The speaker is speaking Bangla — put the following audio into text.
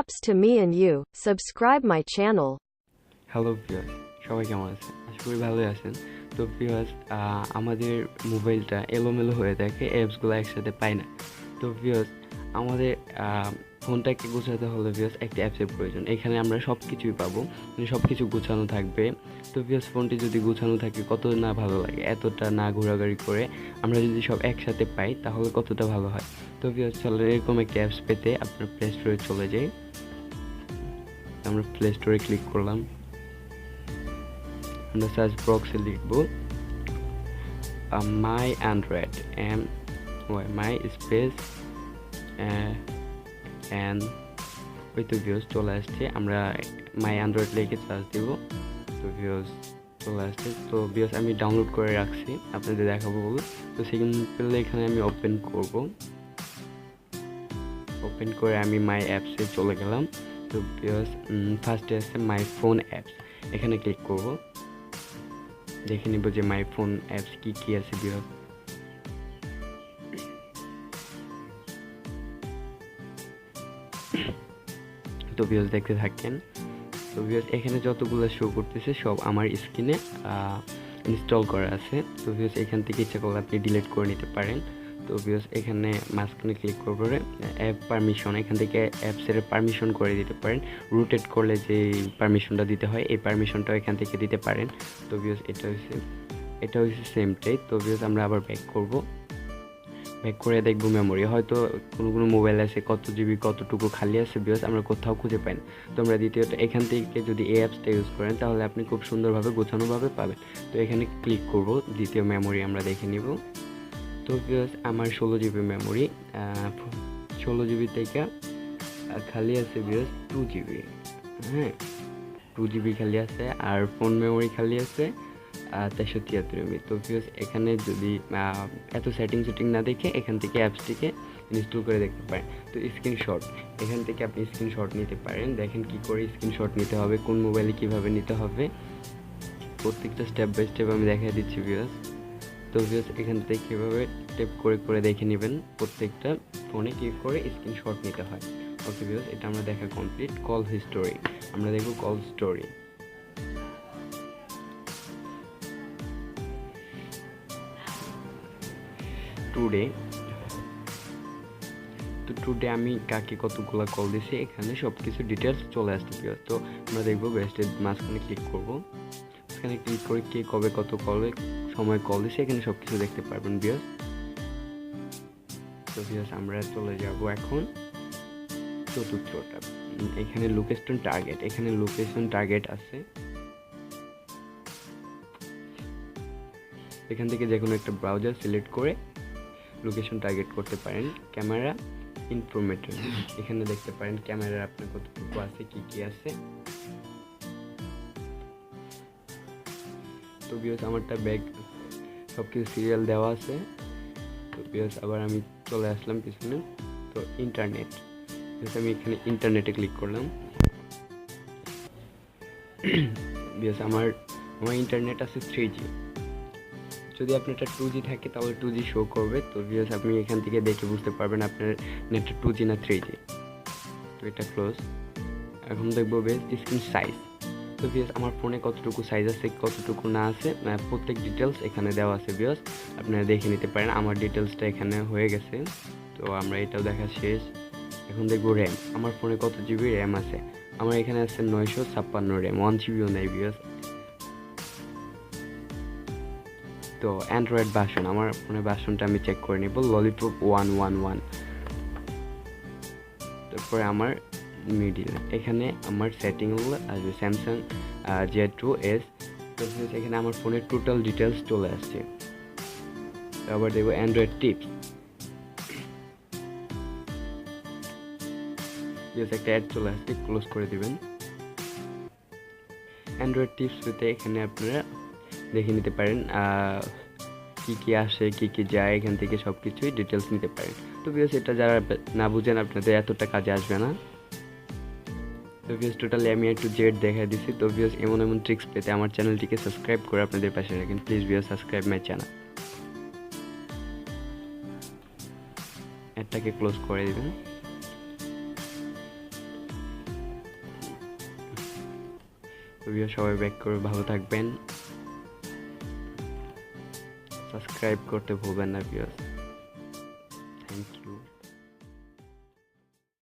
apps to me and you. Subscribe my channel. Hello viewers, সবাই কেমন আছেন? আশা করি ভালোই আছেন। তো ভিউয়ার্স, আমাদের মোবাইলটা এলোমেলো হয়ে থাকে, অ্যাপসগুলো একসাথে পাই না। তো ভিউয়ার্স, আমাদের ফোনটাকে গোছাতে হলে ভিউয়ার্স একটা অ্যাপসের প্রয়োজন। এখানে আমরা সব কিছুই পাবো, মানে সব কিছু গোছানো থাকবে। তো ভিউয়ার্স, ফোনটি যদি গোছানো থাকে কত না ভালো লাগে, এতটা না ঘোরাঘুরি করে আমরা যদি সব একসাথে পাই তাহলে কতটা ভালো হয়। তো ভিউয়ার্স, চলো এরকম একটা অ্যাপস পেতে আপনার প্লে স্টোরে চলে যাই। আমরা প্লে স্টোরে ক্লিক করলাম, আমরা সার্চ বক্সে লিখব মাই অ্যান্ড্রয়েড, মাই স্পেস অ্যান্ড ওই তো ভিউজ চলে আসছে। আমরা মাই অ্যান্ড্রয়েড লিখে সার্চ দিব, তো ভিউজ চলে আসছে। তো ভিউজ আমি ডাউনলোড করে রাখছি, আপনাদের দেখাবো বলে। তো সেকেন্ড পেলে এখানে আমি ওপেন করব, ওপেন করে আমি মাই অ্যাপসে চলে গেলাম। তো ভিউজ ফার্স্টে আছে মাই ফোন অ্যাপস, এখানে ক্লিক করব, দেখে নিব যে মাই ফোন অ্যাপস কি কি আছে ভিউয়ার্স। তো ভিউয়ার্স দেখতে থাকেন। তো ভিউয়ার্স এখানে যতগুলো শো করতেছে সব আমার স্ক্রিনে ইনস্টল করা আছে। তো ভিউয়ার্স এখান থেকে ইচ্ছা করলে আপনি ডিলিট করে নিতে পারেন। তো ভিউয়ার্স এখানে মাঝখানে ক্লিক করে অ্যাপ পারমিশন, এখান থেকে অ্যাপসের পারমিশন করে দিতে পারেন। রুটেট করলে যে পারমিশনটা দিতে হয় এই পারমিশনটাও এখান থেকে দিতে পারেন। তো ভিউয়ার্স এটা হচ্ছে সেমটাই। তো ভিউয়ার্স আমরা আবার ব্যাক করব, ব্যাক করে দেখবো মেমোরি। হয়তো কোনো মোবাইল আছে কত জিবি কতটুকু খালি আছে ভিউয়ার্স আমরা কোথাও খুঁজে পাই না। তো আমরা দ্বিতীয়ত এখান থেকে যদি এই অ্যাপসটা ইউজ করেন তাহলে আপনি খুব সুন্দরভাবে গোছানোভাবে পাবেন। তো এখানে ক্লিক করব, দ্বিতীয় মেমোরি আমরা দেখে নিব। তো ভিউয়ার্স আমার 16 জিবি মেমোরি, 16 জিবি থেকে খালি আছে ভিউয়ার্স 2 জিবি। হ্যাঁ, 2 জিবি খালি আছে, আর ফোন মেমোরি খালি আছে 473 MB। তো ভিউয়ার্স এখানে যদি এত সেটিং না দেখে এখান থেকে অ্যাপসটিকে ইনস্টল করে দেখতে পারেন। তো স্ক্রিনশট, এখান থেকে আপনি স্ক্রিনশট নিতে পারেন। দেখেন কি করে স্ক্রিনশট নিতে হবে, কোন মোবাইলে কিভাবে নিতে হবে, প্রত্যেকটা স্টেপ বাই স্টেপ আমি দেখিয়ে দিচ্ছি ভিউয়ার্স। তো ভিউয়ার্স এখান থেকে কীভাবে স্টেপ করে দেখে নেবেন প্রত্যেকটা ফোনে কী করে স্ক্রিনশট নিতে হয়। ওকে ভিউয়ার্স, এটা আমরা দেখা কমপ্লিট। কল হিস্টোরি, আমরা দেখব কল স্টোরি। টুডে আমি কাকে কতগুলো কল দিছি এখানে সব কিছু ডিটেলস চলে আসছে ভিউয়ার্স। তো আমরা দেখবো বেস্টের মাঝখানে ক্লিক করব, মাঝখানে ক্লিক করে কে কবে কত সময় কল দিছে এখানে সব কিছু দেখতে পারবেন ভিউয়ার্স। তো ভিউয়ার্স আমরা চলে যাব এখন চতুর্থটা, এখানে লোকেশন টার্গেট, এখানে লোকেশন টার্গেট আছে। এখান থেকে যে কোনো একটা ব্রাউজার সিলেক্ট করে লোকেশন টার্গেট করতে পারেন। ক্যামেরা ইনফরমেটর, এখানে দেখতে পারেন ক্যামেরার আপনার কতটুকু আছে, কি কি আছে। তো ভিউয়ার্স আমারটা ব্যাগ সব কিছু সিরিয়াল দেওয়া আছে। তো ভিউয়ার্স আবার আমি চলে আসলাম পিছনে। তো ইন্টারনেট, আমি এখানে ইন্টারনেটে ক্লিক করলাম। ভিউয়ার্স আমার ইন্টারনেট আছে 3G। যদি আপনার এটা 2G থাকে তাহলে 2G শো করবে। তো ভিউয়ার্স আপনি এখান থেকে দেখে বুঝতে পারবেন আপনার নেটটা 2G না 3G। তো এটা ক্লোজ। এখন দেখবো স্ক্রিন সাইজ। তো ভিউয়ার্স আমার ফোনে কতটুকু সাইজ আছে কতটুকু না আছে প্রত্যেক ডিটেলস এখানে দেওয়া আছে ভিউয়ার্স, আপনারা দেখে নিতে পারেন। আমার ডিটেলসটা এখানে হয়ে গেছে, তো আমরা এটাও দেখা শেষ। এখন দেখবো র্যাম, আমার ফোনে কত জিবি র্যাম আছে। আমার এখানে আছে 956 র্যাম, 1 জিবিও নেই ভিউয়ার্স। তো অ্যান্ড্রয়েড ভার্সন, আমার ফোনের ভার্সনটা আমি চেক করে নিব, ললিপপ 111। তারপরে আমার মিডিল, এখানে আমার সেটিংগুলো আসবে স্যামসাং Z2S। তো এখানে আমার ফোনের টোটাল ডিটেলস চলে আসছে। আবার দেখবো অ্যান্ড্রয়েড টিপস, একটা অ্যাড চলে আসছে, ক্লোজ করে দিবেন। অ্যান্ড্রয়েড টিপস পেতে এখানে আপনারা দেখে নিতে পারেন কি কি আসে কি কি যায়, এখান থেকে সব কিছুই ডিটেলস নিতে পারেন। তো ভিউয়ার্স এটা যারা না বুঝেন আপনাদের এতটা কাজে আসবে না। তো ভিউয়ার্স টোটালি আমি একটু জেড দেখা দিচ্ছি। তো ভিউয়ার্স এমন ট্রিক্স পেতে আমার চ্যানেলটিকে সাবস্ক্রাইব করে আপনাদের পাশে রাখেন please viewers, subscribe my channel. অ্যাডটাকে ক্লোজ করে দিবেন। তো ভিউয়ার্স সবাই ব্যাক করে ভালো থাকবেন, সাবস্ক্রাইব করতে ভুলবেন না ভিউয়ার্স। Thank you.